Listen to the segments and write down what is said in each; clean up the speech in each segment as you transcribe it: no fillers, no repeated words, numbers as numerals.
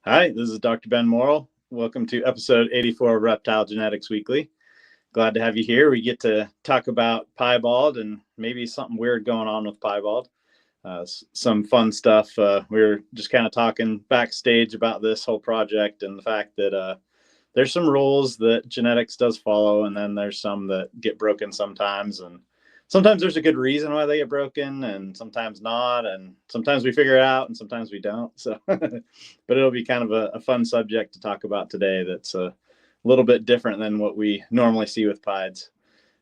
Hi, this is Dr. Ben Morrill. Welcome to episode 84 of Reptile Genetics Weekly. Glad to have you here. We get to talk about Piebald and maybe something weird going on with Piebald. Some fun stuff. We were just kind of talking backstage about this whole project and the fact that there's some rules that genetics does follow, and then there's some that get broken sometimes. And sometimes there's a good reason why they get broken, and sometimes not. And sometimes we figure it out, and sometimes we don't. So, but it'll be kind of a fun subject to talk about today. That's a little bit different than what we normally see with pieds.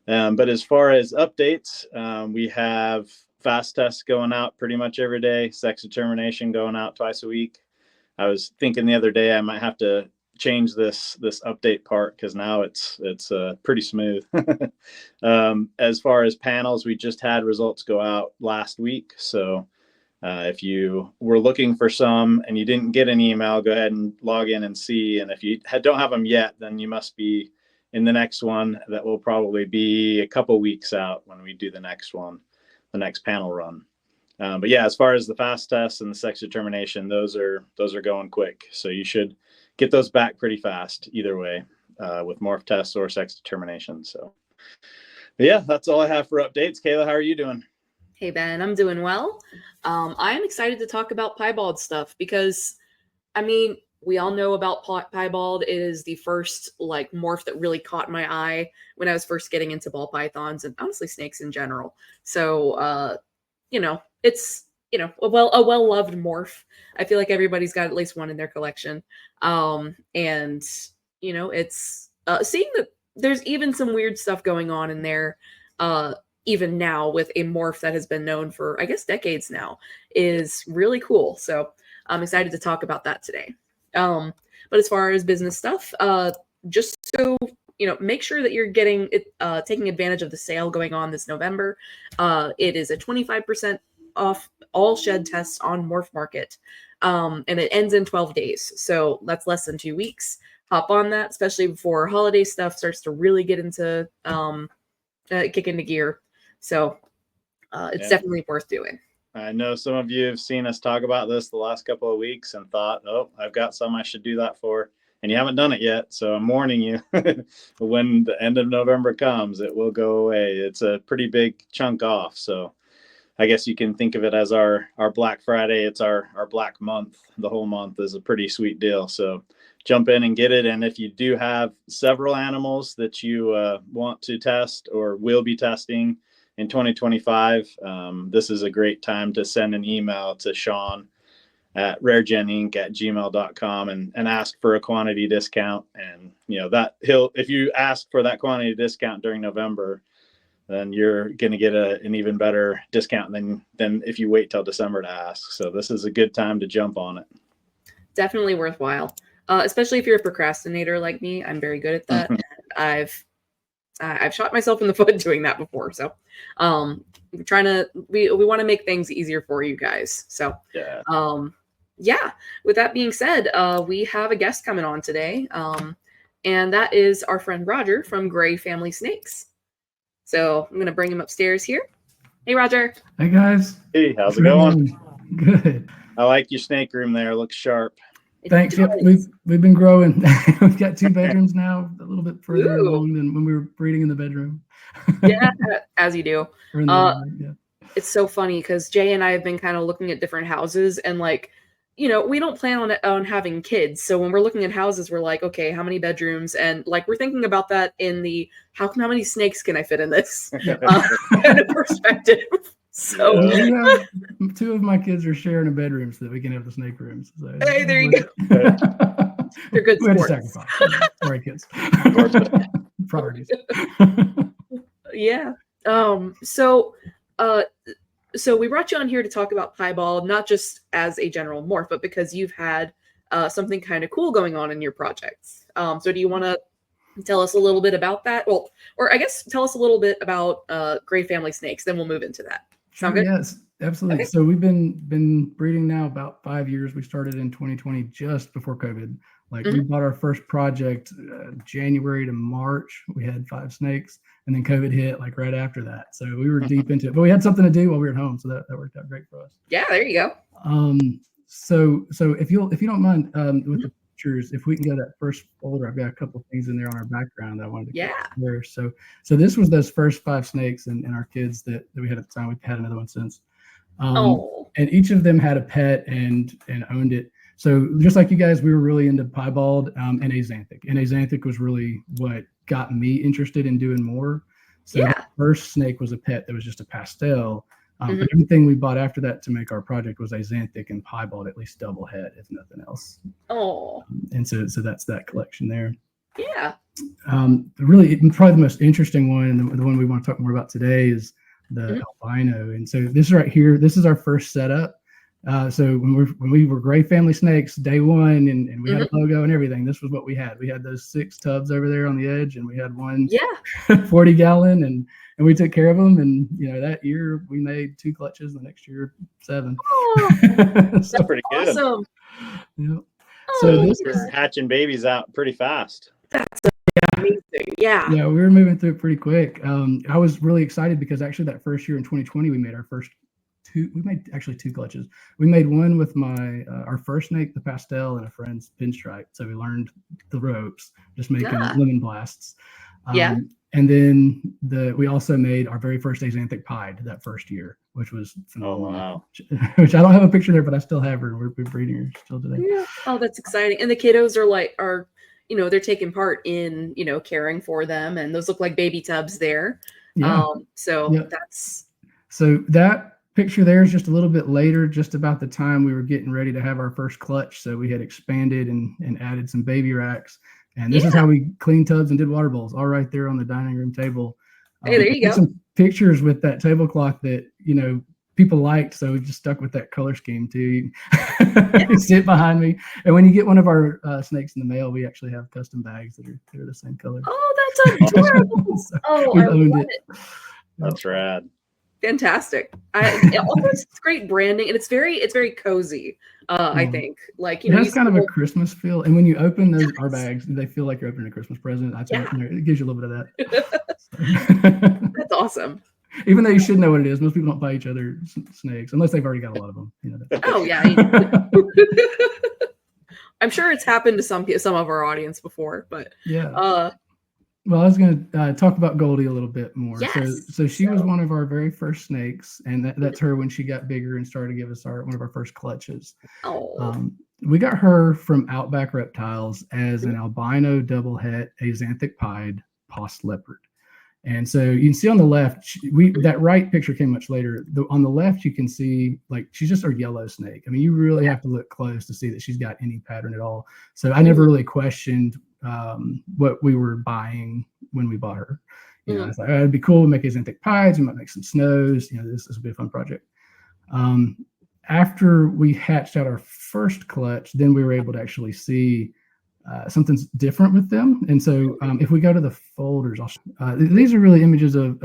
But as far as updates, we have fast tests going out pretty much every day. Sex determination going out twice a week. I was thinking the other day I might have to change this update part because now it's pretty smooth. As far as panels, we just had results go out last week. So if you were looking for some and you didn't get an email, go ahead and log in and see. And if you don't have them yet, then you must be in the next one. That will probably be a couple weeks out when we do the next one, the next panel run. But yeah, as far as the fast tests and the sex determination, those are going quick. So you should get those back pretty fast either way, with morph tests or sex determination. So but yeah, that's all I have for updates. Kayla, how are you doing? Hey, Ben, I'm doing well. I am excited to talk about piebald stuff because, I mean, we all know about piebald. It is the first morph that really caught my eye when I was first getting into ball pythons and honestly snakes in general. So, it's a well-loved morph. I feel like everybody's got at least one in their collection. And it's seeing that there's even some weird stuff going on in there. Even now with a morph that has been known for, I guess, decades now, is really cool. So I'm excited to talk about that today. But as far as business stuff, just so make sure that you're getting it, taking advantage of the sale going on this November. It is a 25% off all shed tests on Morph Market, and it ends in 12 days. So that's less than 2 weeks. Hop on that, especially before holiday stuff starts to really get into kick into gear. So it's definitely worth doing. I know some of you have seen us talk about this the last couple of weeks and thought, oh, I've got some I should do that for. And you haven't done it yet. So I'm warning you, when the end of November comes, it will go away. It's a pretty big chunk off. So I guess you can think of it as our Black Friday. It's our Black Month. The whole month is a pretty sweet deal. So jump in and get it. And if you do have several animals that you want to test or will be testing in 2025, this is a great time to send an email to Sean at raregeninc@gmail.com and ask for a quantity discount. And that if you ask for that quantity discount during November, then you're going to get an even better discount than if you wait till December to ask. So this is a good time to jump on it. Definitely worthwhile, especially if you're a procrastinator like me. I'm very good at that. And I've shot myself in the foot doing that before. So we're trying to we want to make things easier for you guys. So yeah. With that being said, we have a guest coming on today, and that is our friend Roger from Gray Family Snakes. So I'm going to bring him upstairs here. Hey, Roger. Hey, guys. Hey, how's it going? Good. I like your snake room there. It looks sharp. Thanks. Yep, we've been growing. We've got 2 bedrooms now, a little bit further along than when we were breeding in the bedroom. Yeah, as you do. It's so funny because Jay and I have been kind of looking at different houses, and we don't plan on having kids. So when we're looking at houses, we're like, okay, how many bedrooms? And we're thinking about that in the how many snakes can I fit in this kind of perspective. So we have 2 of my kids are sharing a bedroom so that we can have the snake rooms. So, hey, there you go. They're good sports. Sorry, kids. Priorities. Yeah. So we brought you on here to talk about piebald, not just as a general morph, but because you've had something kind of cool going on in your projects. So do you want to tell us a little bit about that? Well, or I guess tell us a little bit about Gray Family Snakes, then we'll move into that. Sound good? Yes, absolutely. Okay. So we've been breeding now about 5 years. We started in 2020, just before COVID. We bought our first project January to March. We had 5 snakes, and then COVID hit right after that. So we were deep into it, but we had something to do while we were at home, so that worked out great for us. Yeah, there you go. So if you don't mind, with the pictures, if we can go to that first folder, I've got a couple of things in there on our background that I wanted to share. So this was those first 5 snakes and our kids that we had at the time. We've had another one since. And each of them had a pet and owned it. So just like you guys, we were really into piebald and axanthic. And axanthic was really what got me interested in doing more. So the first snake was a pet that was just a pastel. But everything we bought after that to make our project was axanthic and piebald, at least double head, if nothing else. And so that's that collection there. Yeah. Really, probably the most interesting one, and the one we want to talk more about today, is the albino. And so this right here, this is our first setup. So when we were Gray Family Snakes day one, and we had a logo and everything, this was what we had. We had those 6 tubs over there on the edge, and we had one 40 gallon, and we took care of them. And that year we made 2 clutches. The next year 7. That's pretty good. Awesome. So this is hatching babies out pretty fast. That's amazing. Yeah. Yeah, we were moving through it pretty quick. I was really excited because actually that first year in 2020 we made our first 2. We made actually 2 clutches. We made one with our first snake, the pastel, and a friend's pinstripe. So we learned the ropes, just making lemon blasts. And then we also made our very first axanthic pied that first year, which was phenomenal. Oh, wow. Which I don't have a picture there, but I still have her. We're breeding her still today. Yeah. Oh, that's exciting. And the kiddos are they're taking part in, caring for them. And those look like baby tubs there. Yeah. So that picture there is just a little bit later, just about the time we were getting ready to have our first clutch. So we had expanded and added some baby racks. And this is how we cleaned tubs and did water bowls, all right there on the dining room table. Hey, there you go. Some pictures with that tablecloth that, people liked. So we just stuck with that color scheme too. You sit behind me. And when you get one of our snakes in the mail, we actually have custom bags that are the same color. Oh, that's adorable. So I love it. That's rad. Fantastic. It's great branding, and it's very cozy. I think it has kind of a Christmas feel, and when you open our bags, they feel like you're opening a Christmas present. I think it gives you a little bit of that. That's awesome. Even though you should know what it is, most people don't buy each other snakes unless they've already got a lot of them. Oh yeah. I'm sure it's happened to some of our audience before, but well, I was going to talk about Goldie a little bit more. Yes. So she was one of our very first snakes, and that's her when she got bigger and started to give us one of our first clutches. We got her from Outback Reptiles as an albino double het axanthic pied post leopard. And so you can see on the left, that right picture came much later. On the left, you can see she's just a yellow snake. I mean, you really have to look close to see that she's got any pattern at all. So I never really questioned what we were buying when we bought her. I thought it'd be cool to make axanthic pies. We might make some snows. This will be a fun project. After we hatched out our first clutch, then we were able to actually see something's different with them. And so if we go to the folders, these are really images of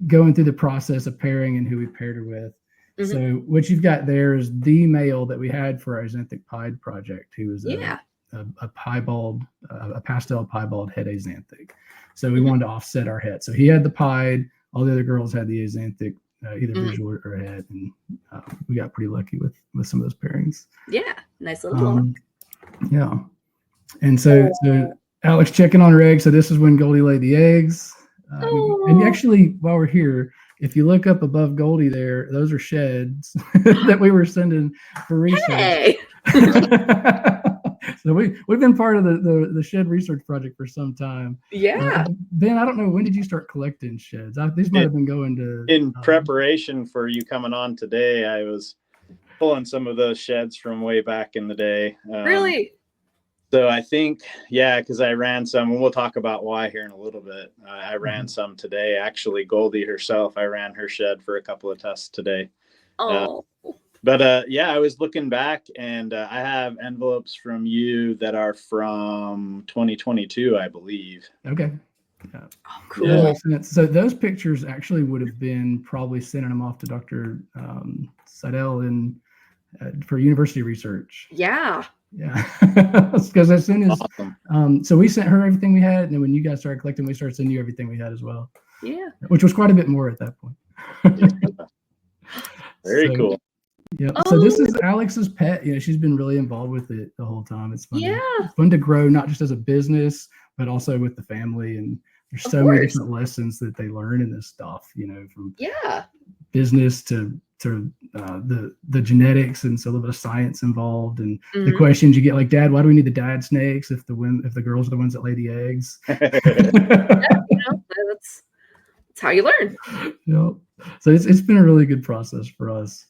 going through the process of pairing and who we paired her with. So what you've got there is the male that we had for our axanthic pied project, who was a piebald, a pastel piebald het axanthic. So we wanted to offset our het. So he had the pied, all the other girls had the axanthic, either visual or het, and we got pretty lucky with some of those pairings. Yeah, nice little block. Yeah. And so Alex checking on her eggs. So this is when Goldie laid the eggs. And actually, while we're here, if you look up above Goldie there, those are sheds that we were sending for research. Hey. So we've been part of the shed research project for some time. Yeah. Ben, I don't know, when did you start collecting sheds? These might have been going to... In preparation for you coming on today, I was pulling some of those sheds from way back in the day. Really? So I think, because I ran some, and we'll talk about why here in a little bit. I ran some today. Actually, Goldie herself, I ran her shed for a couple of tests today. But I was looking back, and I have envelopes from you that are from 2022, I believe. Okay. Oh, cool. Yeah. So those pictures actually would have been probably sending them off to Dr. Seidel for university research. Yeah. Yeah, because as soon as so we sent her everything we had, and then when you guys started collecting, we started sending you everything we had as well. Yeah, which was quite a bit more at that point. Very cool. Yeah. Oh, So this is Alex's pet. She's been really involved with it the whole time. It's fun. yeah. It's fun to grow, not just as a business, but also with the family. And there's Of so many course. different lessons that they learn in this stuff, from business to the genetics, and so a little bit of science involved, and the questions you get, like, Dad, why do we need the dad snakes if the girls are the ones that lay the eggs? That's how you learn. Yep. So it's been a really good process for us.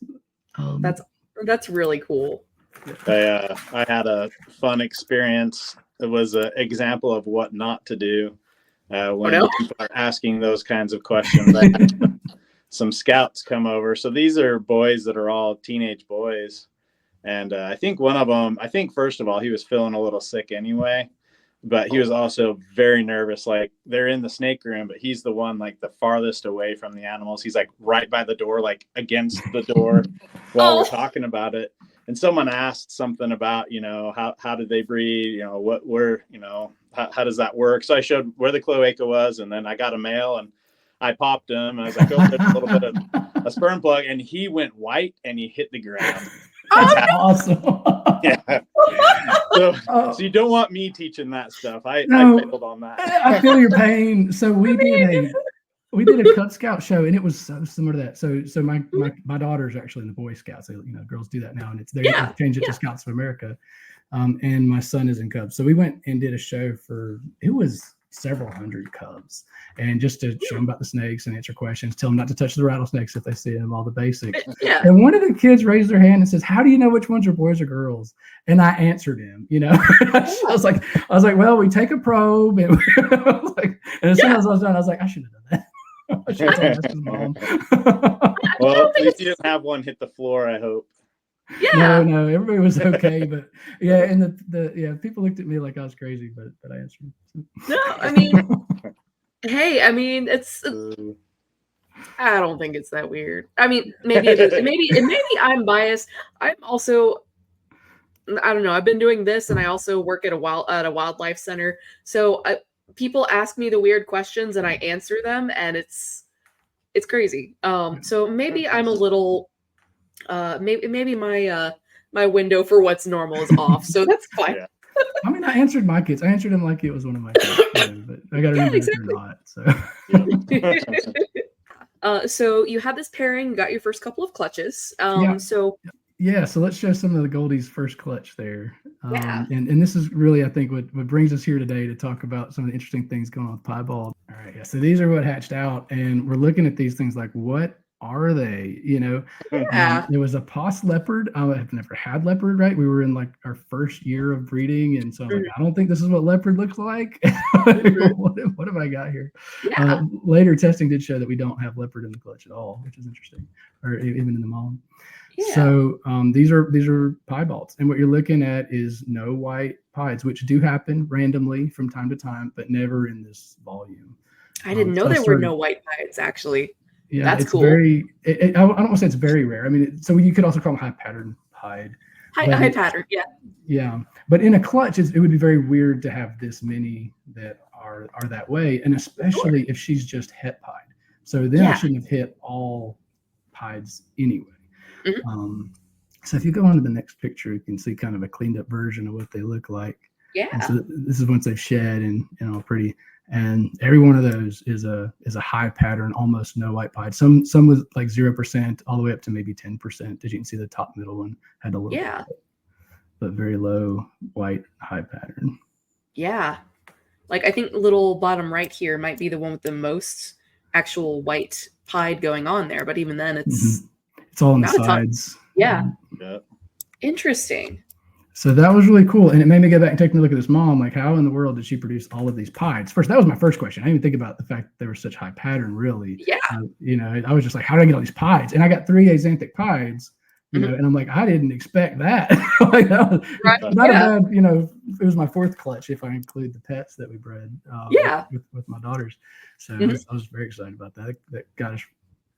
That's really cool. I had a fun experience. It was an example of what not to do when people are asking those kinds of questions. I had some scouts come over. So these are boys that are all teenage boys. And I think one of them, first of all, he was feeling a little sick anyway, but he was also very nervous. Like, they're in the snake room, but he's the one like the farthest away from the animals. He's like right by the door, like against the door while we're talking about it. And someone asked something about, how did they breed? How does that work? So I showed where the cloaca was, and then I got a male and I popped him. I was like, oh, there's a little bit of a sperm plug, and he went white and he hit the ground. That's awesome. Yeah. So you don't want me teaching that stuff. I failed on that. I feel your pain. So we did a Cub Scout show, and it was so similar to that. So my daughter's actually in the Boy Scouts. So, girls do that now, and they change it to Scouts of America. And my son is in Cubs. So we went and did a show it was several hundred cubs, and just to show them about the snakes and answer questions, tell them not to touch the rattlesnakes if they see them, all the basics. Yeah. And one of the kids raised their hand and says, "How do you know which ones are boys or girls?" And I answered him, I was like, well, we take a probe, and as soon as I was done, I was like, I should have done that. I should have asked his mom. Well, at least you didn't have one hit the floor, I hope. Yeah. No, everybody was okay, but yeah, and the people looked at me like I was crazy, but I answered. No, I mean, hey, I mean, it's. I don't think it's that weird. I mean, maybe it is. Maybe I'm biased. I'm also. I don't know. I've been doing this, and I also work at a wildlife center. So people ask me the weird questions, and I answer them, and it's crazy. So maybe I'm a little. Maybe my window for what's normal is off, so that's fine. Yeah. I mean, I answered my kids. I answered them like it was one of my kids, but I got to remember exactly. they're not. So. So you had this pairing, you got your first couple of clutches. So let's show some of the Goldie's first clutch there. And this is really, I think, what brings us here today to talk about some of the interesting things going on with Piebald. All right, so these are what hatched out, and we're looking at these things like, what are they? There was a Pos leopard. I've never had leopard, right? We were in like our first year of breeding, and so I'm like, I don't think this is what leopard looks like. What have I got here? Yeah. Later testing did show that we don't have leopard in the clutch at all, which is interesting, or even in the mom. Yeah. So these are piebalds, and what you're looking at is no white pieds, which do happen randomly from time to time, but never in this volume. I didn't know there were no white pieds, actually. Yeah, that's it's cool. I don't want to say it's very rare. I mean, so you could also call them high pattern pied. High pattern, yeah. Yeah, but in a clutch, it would be very weird to have this many that are that way, and especially if she's just het pied. So then I shouldn't have hit all pieds anyway. So if you go on to the next picture, you can see kind of a cleaned up version of what they look like. Yeah. And so this is once they've shed and pretty. And every one of those is a high pattern, almost no white pied. Some with like 0%, all the way up to maybe 10%. As you can see, the top middle one had a little bit, but very low white high pattern. Yeah, like I think little bottom right here might be the one with the most actual white pied going on there. But even then, it's all on the sides. Yeah. Interesting. So that was really cool. And it made me go back and take a look at this mom. Like, how in the world did she produce all of these pieds? First, that was my first question. I didn't even think about the fact that they were such high pattern, really. Yeah. I was just like, how did I get all these pieds? And I got 3 axanthic pieds, and I'm like, I didn't expect that. Like, that was not a bad, it was my 4th clutch if I include the pets that we bred with my daughters. So I was very excited about that. That got us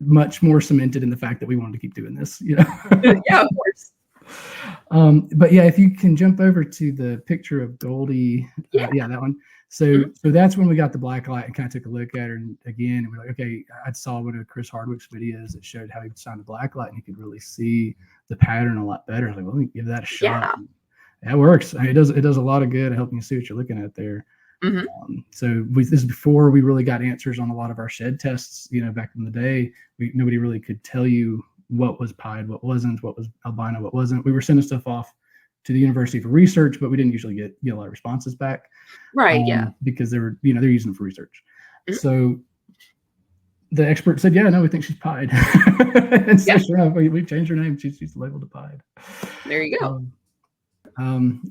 much more cemented in the fact that we wanted to keep doing this. Yeah, of course. But yeah, if you can jump over to the picture of Goldie, that one. So that's when we got the black light and kind of took a look at her and again, and we're like, okay, I saw one of Chris Hardwick's videos that showed how he would shine the black light and he could really see the pattern a lot better. I was like, well, let me give that a shot. Yeah. That works. I mean, it does a lot of good at helping you see what you're looking at there. So this is before we really got answers on a lot of our shed tests. Back in the day, nobody really could tell you what was pied, what wasn't, what was albino, what wasn't. We were sending stuff off to the university for research, but we didn't usually get a lot of responses back. Right. Yeah. Because they were, they're using them for research. So the expert said, yeah, no, we think she's pied. And so sure enough, we've changed her name. She's labeled a pied. There you go.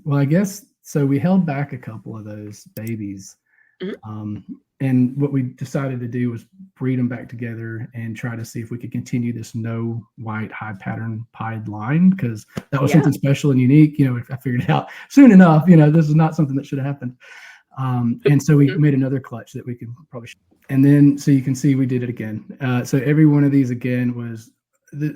Well, I guess, so we held back a couple of those babies. And what we decided to do was breed them back together and try to see if we could continue this no white high pattern pied line, because that was something special and unique. I figured it out soon enough, this is not something that should have happened. And so we made another clutch that we can probably show. And then, so you can see we did it again. So every one of these again was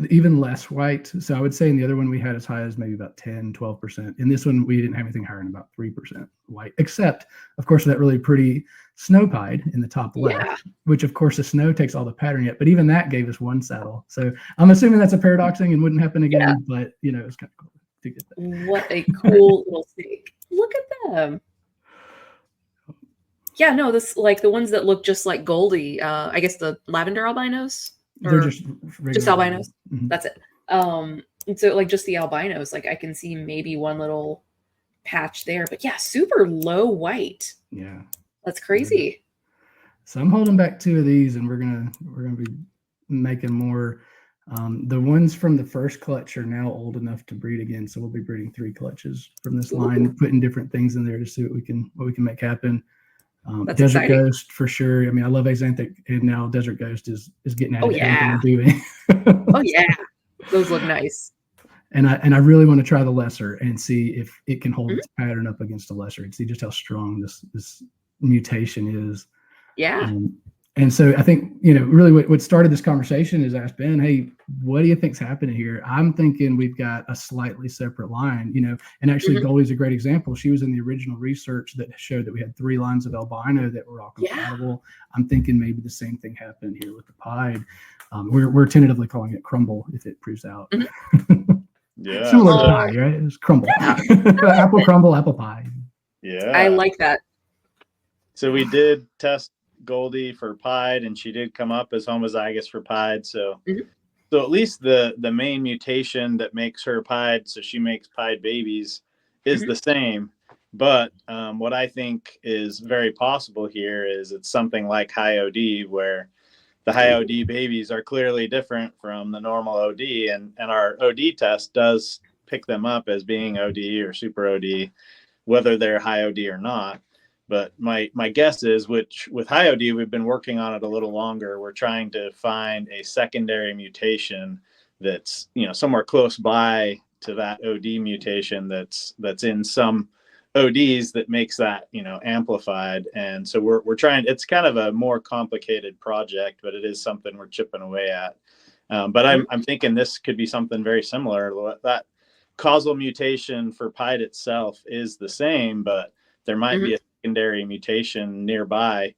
even less white. So I would say in the other one we had as high as maybe about 10, 12%. In this one, we didn't have anything higher than about 3% white, except of course that really pretty snow pied in the top left, which of course the snow takes all the pattern yet, but even that gave us one saddle. So I'm assuming that's a paradoxing and wouldn't happen again, but it was kind of cool to get that. What a cool little snake. Look at them. Yeah, no, this like the ones that look just like Goldie, I guess the lavender albinos. They're just albinos. That's it. And so like just the albinos, like I can see maybe one little patch there, but yeah, super low white. Yeah, that's crazy. So I'm holding back 2 of these, and we're gonna be making more. The ones from the first clutch are now old enough to breed again, so we'll be breeding 3 clutches from this line, putting different things in there to see what we can make happen. Desert exciting. Ghost for sure. I mean, I love Axanthic, and now Desert Ghost is getting at everything we're doing. Oh yeah, those look nice. And I really want to try the lesser and see if it can hold its pattern up against the lesser and see just how strong this mutation is. Yeah. And so I think, really what started this conversation is ask Ben, hey, what do you think's happening here? I'm thinking we've got a slightly separate line, and actually Goldie's a great example. She was in the original research that showed that we had 3 lines of albino that were all compatible. I'm thinking maybe the same thing happened here with the pied. We're tentatively calling it Crumble if it proves out. Yeah. Similar to pie, right? It's Crumble. Apple crumble, apple pie. Yeah. I like that. So we did test Goldie for pied, and she did come up as homozygous for pied. So so at least the main mutation that makes her pied, so she makes pied babies, is the same. But what I think is very possible here is it's something like high OD, where the high OD babies are clearly different from the normal OD, and our OD test does pick them up as being OD or super OD, whether they're high OD or not. But my guess is, which with high OD, we've been working on it a little longer. We're trying to find a secondary mutation that's, somewhere close by to that OD mutation that's in some ODs that makes that, amplified. And so we're trying, it's kind of a more complicated project, but it is something we're chipping away at. But I'm thinking this could be something very similar. That causal mutation for pied itself is the same, but there might be a secondary mutation nearby.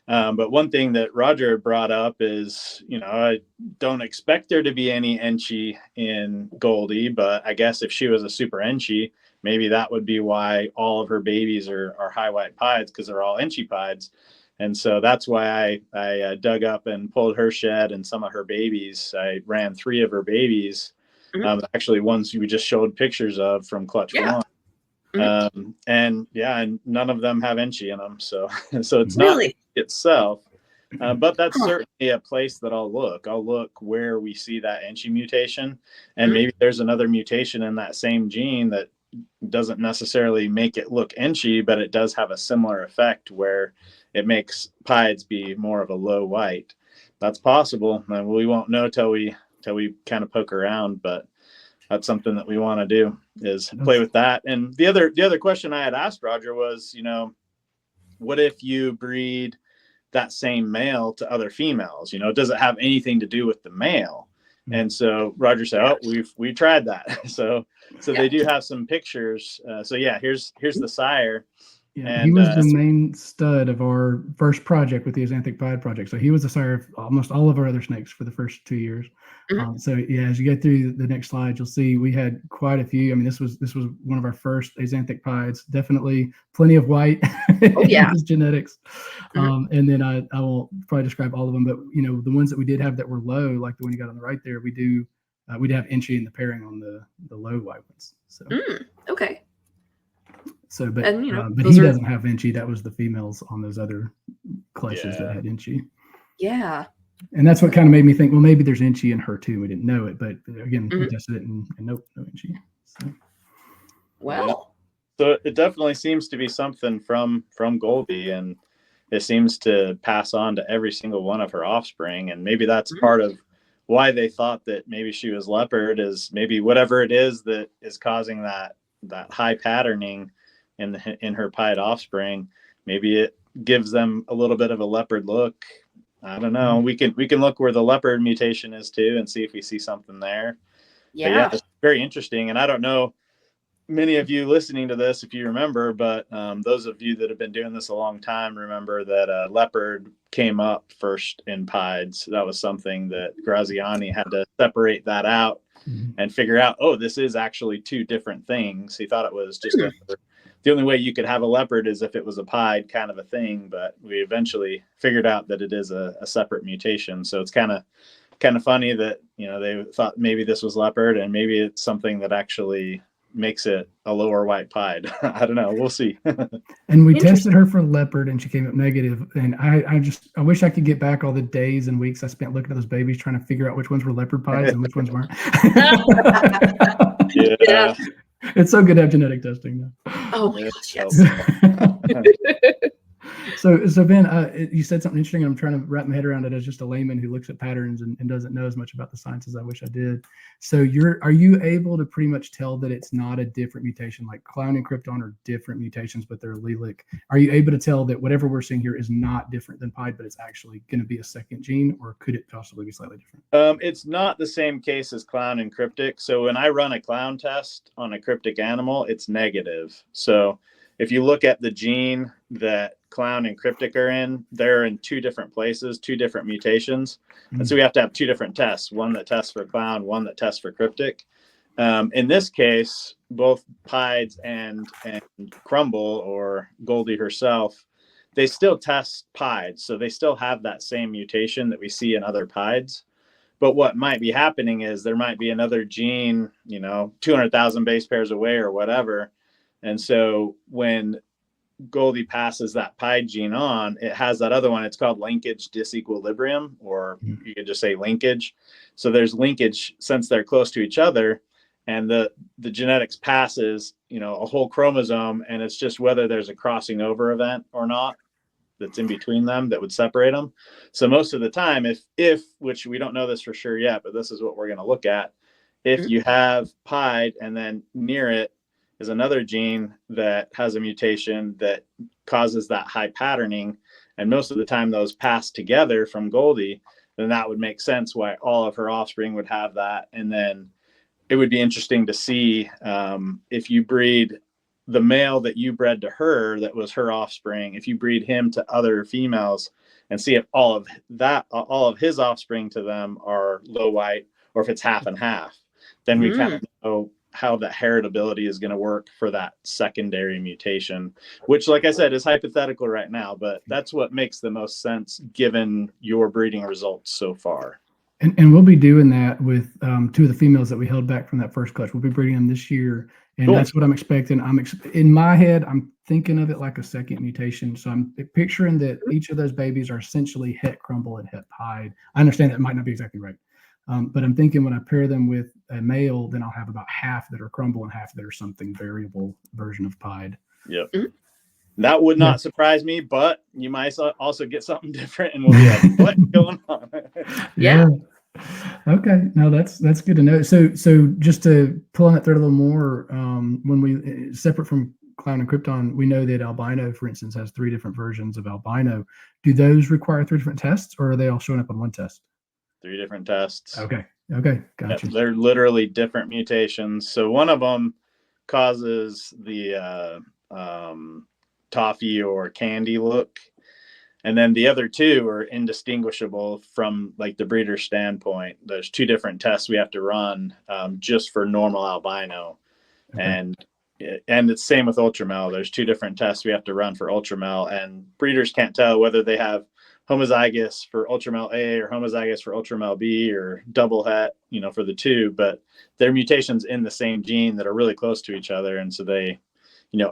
But one thing that Roger brought up is, I don't expect there to be any Enchi in Goldie, but I guess if she was a super Enchi, maybe that would be why all of her babies are high white pieds, because they're all Enchi pieds. And so that's why I dug up and pulled her shed and some of her babies. I ran 3 of her babies, actually ones we just showed pictures of from Clutch 1. And none of them have Enchi in them. So it's not itself, but that's certainly a place that I'll look. I'll look where we see that Enchi mutation, and maybe there's another mutation in that same gene that doesn't necessarily make it look Enchi, but it does have a similar effect where it makes pieds be more of a low white. That's possible, and we won't know till we kind of poke around, but that's something that we want to do, is play with that. And the other question I had asked Roger was, what if you breed that same male to other females? Does it have anything to do with the male? And so Roger said, we tried that. So they do have some pictures. So here's the sire. And he was the main stud of our first project with the Axanthic Pied project. So he was the sire of almost all of our other snakes for the first 2 years. So yeah, as you get through the next slide, you'll see we had quite a few. I mean, this was one of our first Axanthic Pieds. Definitely plenty of white in his genetics. And then I won't probably describe all of them, but the ones that we did have that were low, like the one you got on the right there, we'd have Inchy in the pairing on the low white ones. So okay. So, but and, but he doesn't have Inchy. That was the females on those other classes that had Inchy. Yeah. And that's what kind of made me think, well, maybe there's Inchy in her too. We didn't know it, but again, we tested it and nope, no Inchy. So. Well. So it definitely seems to be something from Goldie, and it seems to pass on to every single one of her offspring. And maybe that's part of why they thought that maybe she was leopard, is maybe whatever it is that is causing that high patterning in her pied offspring. Maybe it gives them a little bit of a leopard look. I don't know. We can look where the leopard mutation is too and see if we see something there. Yeah. But yeah, it's very interesting. And I don't know many of you listening to this, if you remember, but those of you that have been doing this a long time remember that leopard came up first in pieds. That was something that Graziani had to separate that out and figure out, oh, this is actually two different things. He thought it was just the only way you could have a leopard is if it was a pied kind of a thing, but we eventually figured out that it is a separate mutation. So it's kind of funny that they thought maybe this was leopard, and maybe it's something that actually makes it a lower white pied. I don't know. We'll see. And we tested her for leopard, and she came up negative. And I wish I could get back all the days and weeks I spent looking at those babies trying to figure out which ones were leopard pieds and which ones weren't. Yeah. It's so good to have genetic testing now. Oh my gosh, yes. So Ben, you said something interesting. I'm trying to wrap my head around it as just a layman who looks at patterns and doesn't know as much about the science as I wish I did. So are you able to pretty much tell that it's not a different mutation, like Clown and Krypton are different mutations, but they're allelic? Are you able to tell that whatever we're seeing here is not different than Pied, but it's actually going to be a second gene, or could it possibly be slightly different? It's not the same case as Clown and Cryptic. So when I run a Clown test on a cryptic animal, it's negative. So if you look at the gene that Clown and Cryptic are in, they're in two different places, two different mutations. And so we have to have two different tests, one that tests for Clown, one that tests for Cryptic. In this case, both Pieds and Crumble, or Goldie herself, they still test Pieds. So they still have that same mutation that we see in other Pieds. But what might be happening is there might be another gene, 200,000 base pairs away or whatever. And so when Goldie passes that Pied gene on, it has that other one. It's called linkage disequilibrium, or you could just say linkage. So there's linkage since they're close to each other, and the genetics passes, a whole chromosome, and it's just whether there's a crossing over event or not that's in between them that would separate them. So most of the time, if which we don't know this for sure yet, but this is what we're going to look at. If you have Pied and then near it is another gene that has a mutation that causes that high patterning, and most of the time those pass together from Goldie, then that would make sense why all of her offspring would have that. And then it would be interesting to see if you breed the male that you bred to her, that was her offspring, if you breed him to other females and see if all of his offspring to them are low white, or if it's half and half, then we kind of know how the heritability is going to work for that secondary mutation, which, like I said, is hypothetical right now, but that's what makes the most sense given your breeding results so far. And we'll be doing that with two of the females that we held back from that first clutch. We'll be breeding them this year, and cool. That's what I'm expecting. In my head, I'm thinking of it like a second mutation. So I'm picturing that each of those babies are essentially het Crumble and het Pied. I understand that might not be exactly right. But I'm thinking when I pair them with a male, then I'll have about half that are Crumble and half that are something variable version of Pied. Yep. That would not surprise me, but you might also get something different, and we'll be like, what's going on? Yeah. Okay. No, that's good to know. So just to pull on that thread a little more, when we separate from Clown and Krypton, we know that albino, for instance, has 3 different versions of albino. Do those require 3 different tests, or are they all showing up on one test? 3 different tests. Okay. Gotcha. Yep, they're literally different mutations. So one of them causes the toffee or candy look. And then the other two are indistinguishable from like the breeder standpoint. There's two different tests we have to run just for normal albino. Okay. And it's same with ultramel. There's two different tests we have to run for ultramel, and breeders can't tell whether they have homozygous for ultramel A or homozygous for ultramel B or double het, for the two, but they're mutations in the same gene that are really close to each other. And so they,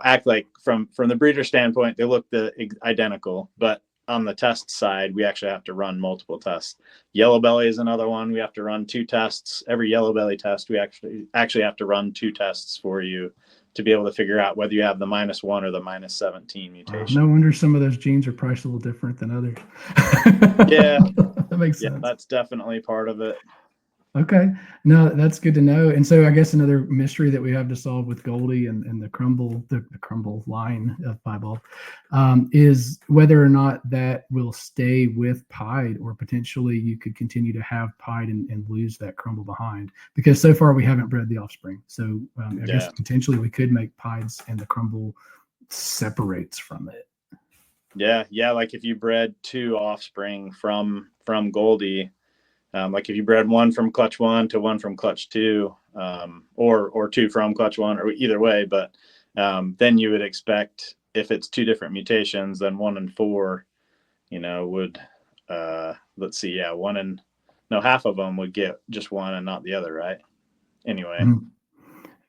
act like from the breeder standpoint, they look identical, but on the test side, we actually have to run multiple tests. Yellow belly is another one. We have to run two tests. Every yellow belly test, we actually have to run two tests for you to be able to figure out whether you have the -1 or the -17 mutation. No wonder some of those genes are priced a little different than others. Yeah, that makes sense. Yeah, that's definitely part of it. Okay, no, that's good to know. And so I guess another mystery that we have to solve with Goldie and the Crumble, the Crumble line of Piebald, is whether or not that will stay with Pied, or potentially you could continue to have Pied and lose that Crumble behind. Because so far we haven't bred the offspring. So I guess potentially we could make Pieds and the Crumble separates from it. Yeah, like if you bred two offspring from Goldie. Like if you bred one from clutch 1 to one from clutch 2, or two from clutch 1, or either way, but then you would expect, if it's two different mutations, then 1 and 4, would let's see, half of them would get just one and not the other, right? Anyway,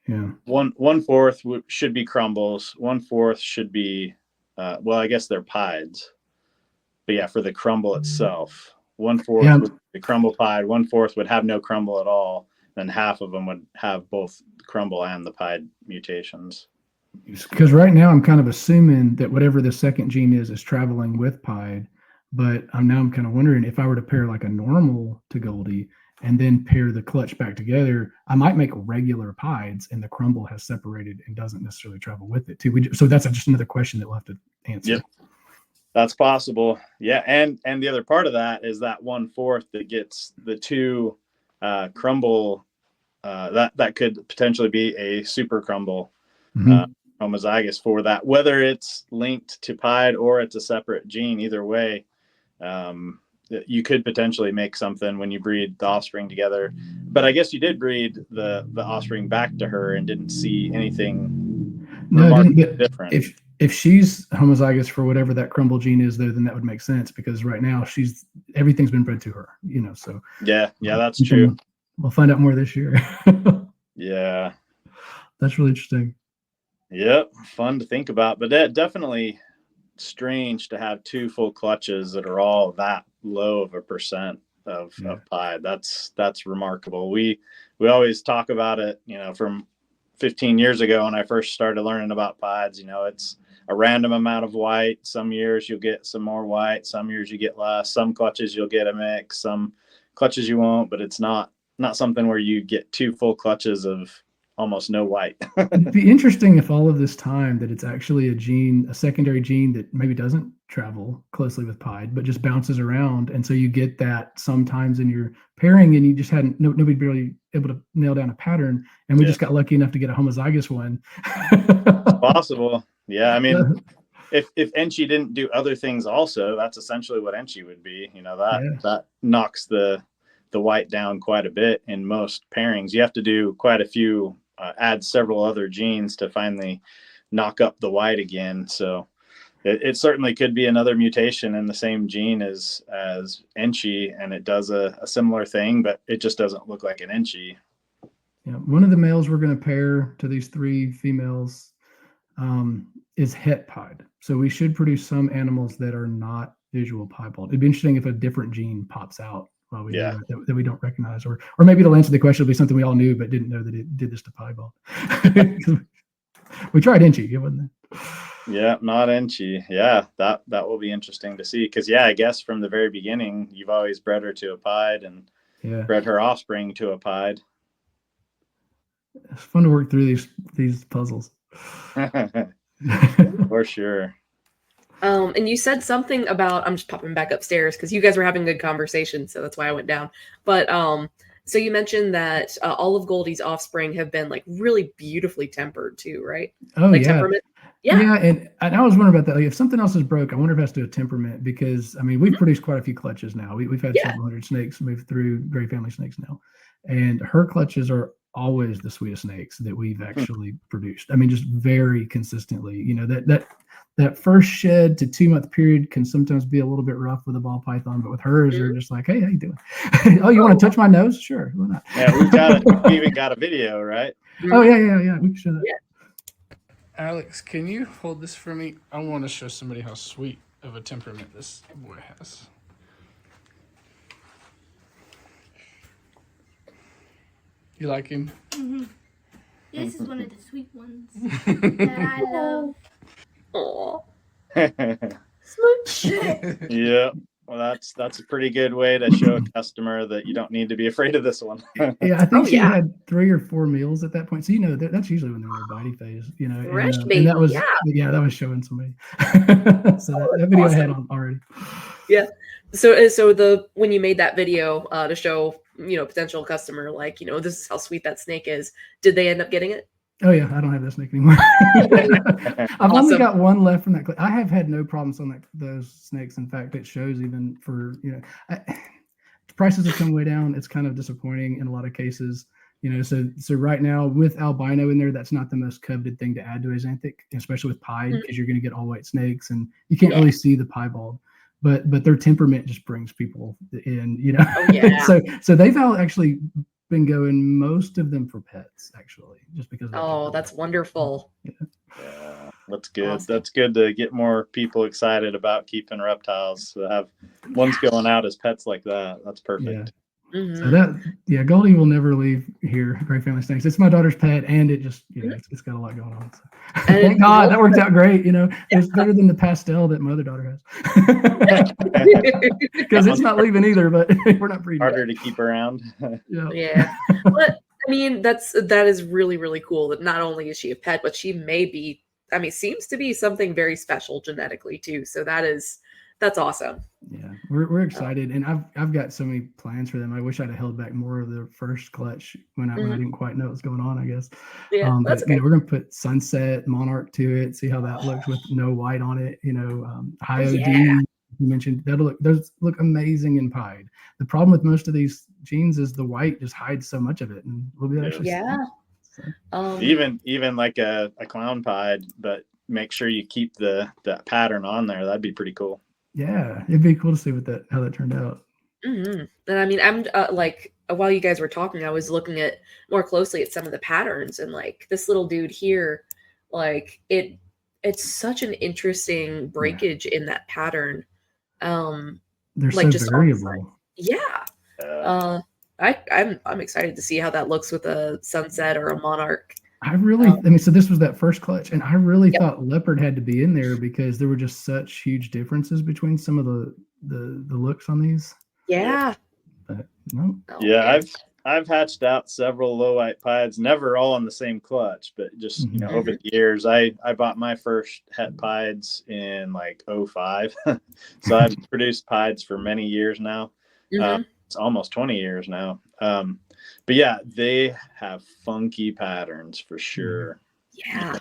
yeah, 1/4 should be Crumbles, 1/4 should be I guess they're Pieds, but yeah, for the Crumble itself. 1/4 would be Crumble Pied, 1/4 would have no Crumble at all. Then half of them would have both Crumble and the Pied mutations. Because right now I'm kind of assuming that whatever the second gene is traveling with Pied, but I'm kind of wondering if I were to pair like a normal to Goldie and then pair the clutch back together, I might make regular Pieds and the Crumble has separated and doesn't necessarily travel with it too. So that's just another question that we'll have to answer. Yep. That's possible. Yeah. And the other part of that is that 1/4 that gets the two Crumble, that could potentially be a super Crumble homozygous for that, whether it's linked to Pied or it's a separate gene. Either way, you could potentially make something when you breed the offspring together. But I guess you did breed the offspring back to her and didn't see anything different. If she's homozygous for whatever that Crumble gene is, though, then that would make sense, because right now everything's been bred to her, so. Yeah, that's true. We'll find out more this year. Yeah. That's really interesting. Yep. Fun to think about, but definitely strange to have two full clutches that are all that low of a percent of Pied. That's remarkable. We always talk about it, from 15 years ago when I first started learning about Pieds. It's a random amount of white. Some years you'll get some more white, some years you get less. Some clutches you'll get a mix, some clutches you won't, but it's not something where you get two full clutches of almost no white. It'd be interesting if all of this time that it's actually a secondary gene that maybe doesn't travel closely with Pied, but just bounces around. And so you get that sometimes in your pairing, and you just hadn't, nobody really able to nail down a pattern. And we just got lucky enough to get a homozygous one. Possible. Yeah. I mean, if Enchi didn't do other things also, that's essentially what Enchi would be. That knocks the white down quite a bit in most pairings. You have to do quite a few, add several other genes to finally knock up the white again. So it certainly could be another mutation in the same gene as Enchi, and it does a similar thing, but it just doesn't look like an Enchi. Yeah, one of the males we're going to pair to these three females is het Pied. So we should produce some animals that are not visual piebald. It'd be interesting if a different gene pops out while we do that we don't recognize, or maybe it'll answer the question. It'll be something we all knew but didn't know that it did this to piebald. We tried Enchi, wasn't it? Yeah, not Enchi. Yeah, that will be interesting to see, because I guess from the very beginning you've always bred her to a Pied and bred her offspring to a Pied. It's fun to work through these puzzles. For sure. And you said something about, I'm just popping back upstairs because you guys were having a good conversation, so that's why I went down. But so you mentioned that all of Goldie's offspring have been like really beautifully tempered too, right? Oh, like yeah. temperament. Yeah, and I was wondering about that. Like, if something else is broke, I wonder if it has to do with temperament, because I mean, we've produced quite a few clutches now. We've had several hundred snakes move through Gray family snakes now, and her clutches are always the sweetest snakes that we've actually produced. I mean, just very consistently. You know, that first shed to 2-month period can sometimes be a little bit rough with a ball python, but with hers, they're just like, hey, how you doing? Oh, you want to touch my nose? Sure, why not? Yeah, we even got a video, right? Oh yeah. We can show that. Yeah. Alex, can you hold this for me? I want to show somebody how sweet of a temperament this boy has. You like him? Mm-hmm. This is one of the sweet ones that I love. Aw. Smooch. Yeah. Well, that's a pretty good way to show a customer that you don't need to be afraid of this one. Yeah, I think she had 3 or 4 meals at that point. So, you know, that's usually when they're in their bitey phase, you know. And that was, that was showing somebody. So that video I had on already. Yeah. So when you made that video to show, you know, potential customer, like, you know, this is how sweet that snake is, did they end up getting it? Oh yeah, I don't have that snake anymore. I've only got one left from that. I have had no problems on those snakes. In fact, it shows even for, you know, prices have come way down. It's kind of disappointing in a lot of cases, you know. So right now with albino in there, that's not the most coveted thing to add to a xanthic, especially with pied, because you're going to get all white snakes and you can't really see the piebald. But their temperament just brings people in, you know. Oh, yeah. so they've actually been going, most of them, for pets, actually, just because. That's wonderful. Yeah, that's good. Awesome. That's good to get more people excited about keeping reptiles. To have ones going out as pets like that. That's perfect. Yeah. Mm-hmm. So Goldie will never leave here. Gray family snakes. It's my daughter's pet, and it just, you know, it's got a lot going on. So. Thank God that worked out great. You know, it's better than the pastel that my other daughter has. Because it's not leaving either, but we're not breeding. Harder to keep around. Yeah. But I mean, that is really, really cool that not only is she a pet, but she may be, I mean, seems to be something very special genetically too. So that's awesome. Yeah, we're excited, and I've got so many plans for them. I wish I'd have held back more of the first clutch when I didn't quite know what was going on, I guess. Yeah, but okay. You know, we're gonna put Sunset Monarch to it, see how that looks with no white on it. You know, high OD. You mentioned those look amazing in pied. The problem with most of these genes is the white just hides so much of it, and we'll be actually even like a clown pied, but make sure you keep that pattern on there. That'd be pretty cool. Yeah, it'd be cool to see how that turned out. Mm-hmm. And I mean, I'm like, while you guys were talking, I was looking at more closely at some of the patterns, and like this little dude here, like it's such an interesting breakage in that pattern. They're like so variable. I'm excited to see how that looks with a Sunset or a Monarch. I mean, so this was that first clutch, and I really thought leopard had to be in there because there were just such huge differences between some of the looks on these. Yeah. But no. Yeah, I've hatched out several low white pieds, never all in the same clutch, but just you know, over the years, I bought my first het pieds in like 2005, so I've produced pieds for many years now. It's almost 20 years now. But yeah, they have funky patterns for sure. Yeah.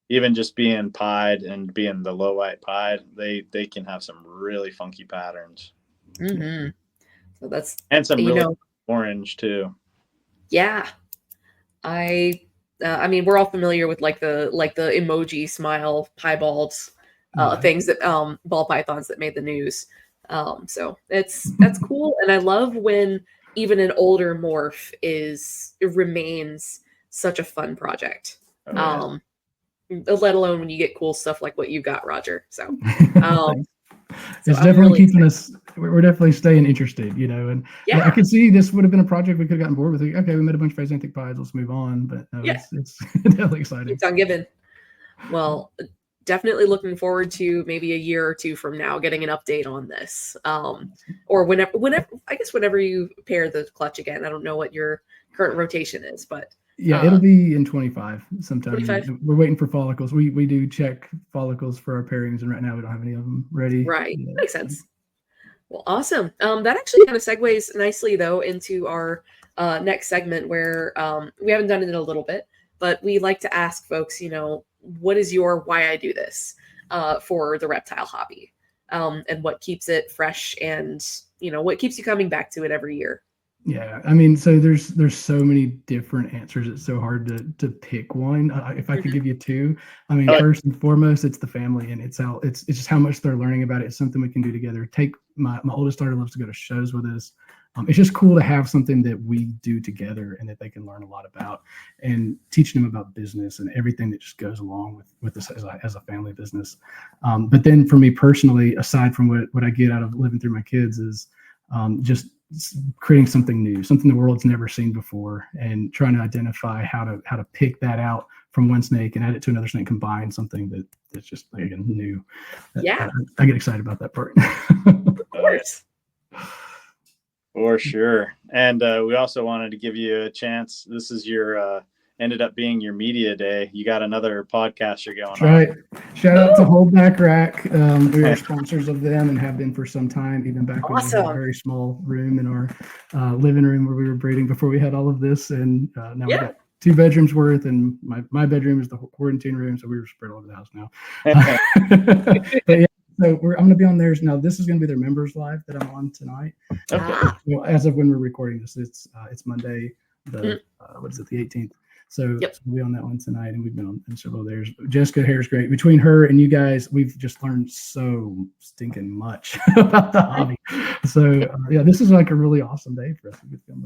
Even just being pied and being the low white pied, they can have some really funky patterns. Mm-hmm. So that's, and some really orange too. Yeah. I mean, we're all familiar with like the emoji smile piebalds, things that ball pythons that made the news. So that's cool, and I love when even an older morph remains such a fun project. Let alone when you get cool stuff like what you got, Roger. So it's definitely keeping us. We're definitely staying interested, you know. And I could see this would have been a project we could have gotten bored with. Okay, we made a bunch of xanthic pieds. Let's move on. But no, it's definitely exciting. It's on given. Well, definitely looking forward to maybe a year or two from now getting an update on this, or whenever you pair the clutch again. I don't know what your current rotation is, but it'll be in 25 sometime. 25? We're waiting for follicles. We do check follicles for our pairings, and right now we don't have any of them ready. Right, makes sense. Well, awesome. That actually kind of segues nicely though into our next segment where we haven't done it in a little bit, but we like to ask folks, what is your why I do this for the reptile hobby, and what keeps it fresh, and what keeps you coming back to it every year. Yeah, I mean, so there's so many different answers. It's so hard to pick one. If I could give you two, I mean, first and foremost, it's the family, and it's just how much they're learning about it. It's something we can do together. Take my oldest daughter loves to go to shows with us. It's just cool to have something that we do together and that they can learn a lot about, and teaching them about business and everything that just goes along with this as a family business. But then for me personally, aside from what I get out of living through my kids, is just creating something new, something the world's never seen before, and trying to identify how to pick that out from one snake and add it to another snake, combine something that's just, again, new. Yeah. I get excited about that part. Of course. For sure. And we also wanted to give you a chance. This is your ended up being your media day. You got another podcast you're going on. Right. Shout out to Hold Back Rack. We are sponsors of them and have been for some time, even back when we had a very small room in our living room where we were breeding before we had all of this. And now we got 2 bedrooms worth, and my bedroom is the quarantine room, so we were spread all over the house now. But yeah, so I'm going to be on theirs now. This is going to be their members live that I'm on tonight. Okay. Well, as of when we're recording this, it's Monday, the 18th. So we'll be on that one tonight, and we've been on several of theirs. Jessica Hare's great. Between her and you guys, we've just learned so stinking much about the hobby. So this is like a really awesome day for us.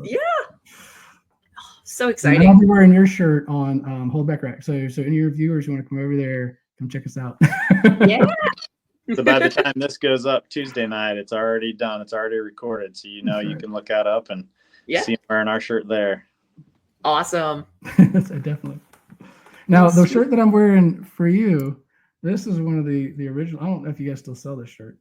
Yeah. So exciting. And I'll be wearing your shirt on Hold Back Rack. So any of your viewers who want to come over there, come check us out. Yeah. So by the time this goes up Tuesday night, it's already done. It's already recorded. So you can look that up and see him wearing our shirt there. Awesome. So definitely. Now, the shirt that I'm wearing for you, this is one of the original. I don't know if you guys still sell this shirt.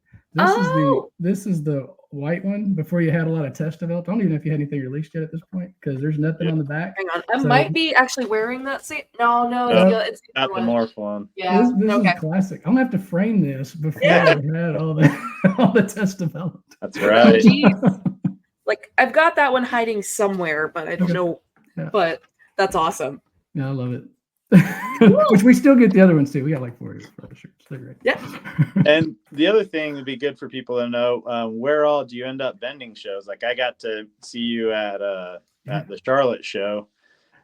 This is the white one before you had a lot of tests developed. I don't even know if you had anything released yet at this point, because there's nothing on the back. Hang on. I might be actually wearing that same. No, it's not the Morph one. Yeah. This is classic. I'm gonna have to frame this before I had all the tests developed. That's right. Like, I've got that one hiding somewhere, but I don't know. Yeah. But that's awesome. Yeah, I love it. Which we still get the other ones too. We got like 4 other shirts. They're great. Yeah. And the other thing would be good for people to know, where all do you end up vending shows? Like, I got to see you at the Charlotte show,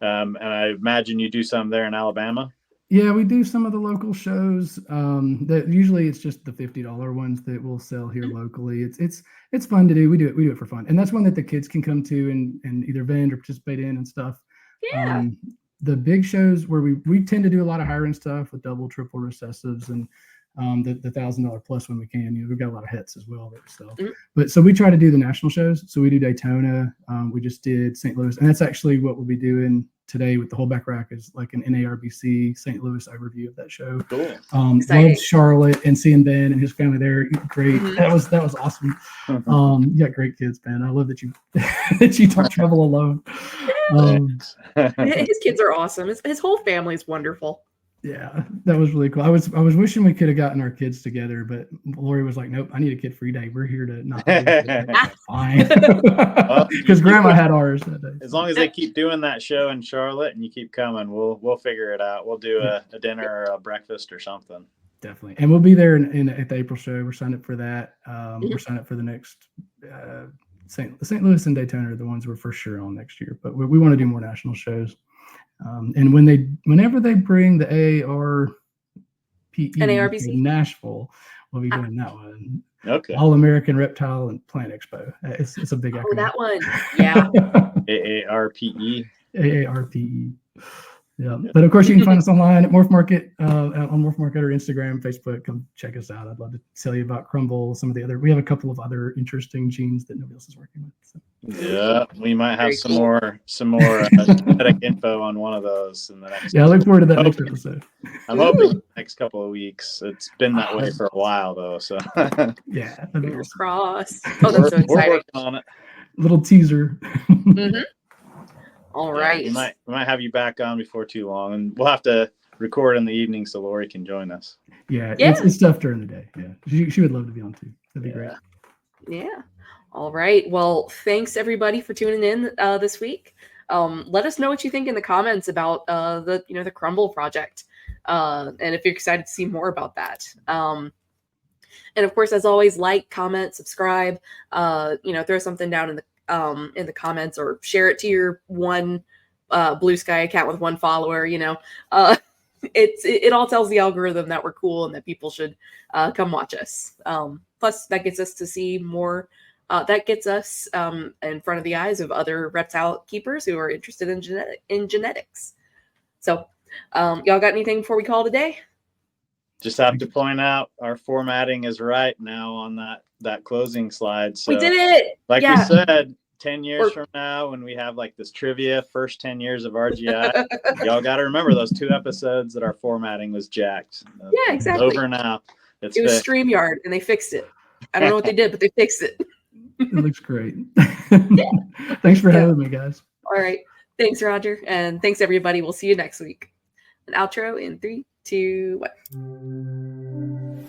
and I imagine you do some there in Alabama. Yeah, we do some of the local shows. That usually it's just the $50 ones that we'll sell here locally. It's fun to do. We do it for fun, and that's one that the kids can come to and either vend or participate in and stuff. Yeah. The big shows where we tend to do a lot of hiring stuff with double, triple recessives, and the $1,000 plus when we can. We've got a lot of hits as well that we sell. But so we try to do the national shows. So we do Daytona. We just did St. Louis, and that's actually what we'll be doing today with the Hold Back Rack, is like an NARBC St. Louis overview of that show. Cool. Love Charlotte and seeing Ben and his family there. Great. That was awesome. You got great kids, Ben. I love that you don't travel alone. His kids are awesome. His whole family is wonderful. Yeah, that was really cool. I was wishing we could have gotten our kids together, but Lori was like, "Nope, I need a kid-free day. We're here to not." Fine, because Grandma had ours that day. As long as they keep doing that show in Charlotte and you keep coming, we'll figure it out. We'll do a dinner or a breakfast or something. Definitely, and we'll be there at the April show. We're signed up for that. We're signed up for the next St. Louis and Daytona are the ones we're for sure on next year. But we want to do more national shows. And whenever they bring the NARBC to Nashville, we'll be doing that one. Okay. All American Reptile and Plant Expo. It's a big acronym. Oh, that one. Yeah. AARPE. AARPE. Yeah. But of course, you can find us online at Morph Market, on Morph Market or Instagram, Facebook. Come check us out. I'd love to tell you about Crumble, some of the other. We have a couple of other interesting genes that nobody else is working with. So. Yeah, we might have some more genetic info on one of those in the next. Yeah, I look forward to that next episode. I'm hoping the next couple of weeks. It's been that way for a while though, so. Yeah, fingers crossed. Oh, that's so exciting. We're working on it. Little teaser. All right. We might have you back on before too long, and we'll have to record in the evening so Lori can join us. Yeah. It's tough during the day. Yeah, she would love to be on too. That'd be great. Yeah. All right. Well, thanks everybody for tuning in this week. let us know what you think in the comments about the Crumble project, and if you're excited to see more about that. And of course, as always, like, comment, subscribe. Throw something down in the comments, or share it to your one Blue Sky account with one follower. It all tells the algorithm that we're cool and that people should come watch us. Plus, that gets us to see more. That gets us in front of the eyes of other reptile keepers who are interested in genetics. So, y'all got anything before we call it a day? Just have to point out our formatting is right now on that closing slide. So We did it. Like Yeah. we said, 10 years from now, when we have like this trivia, first 10 years of RGI, y'all got to remember those 2 episodes that our formatting was jacked. Yeah, exactly. It's over now. It was StreamYard, and they fixed it. I don't know what they did, but they fixed it. It looks great. Thanks for having me, guys. All right. Thanks, Roger. And thanks, everybody. We'll see you next week. An outro in 3, 2, 1.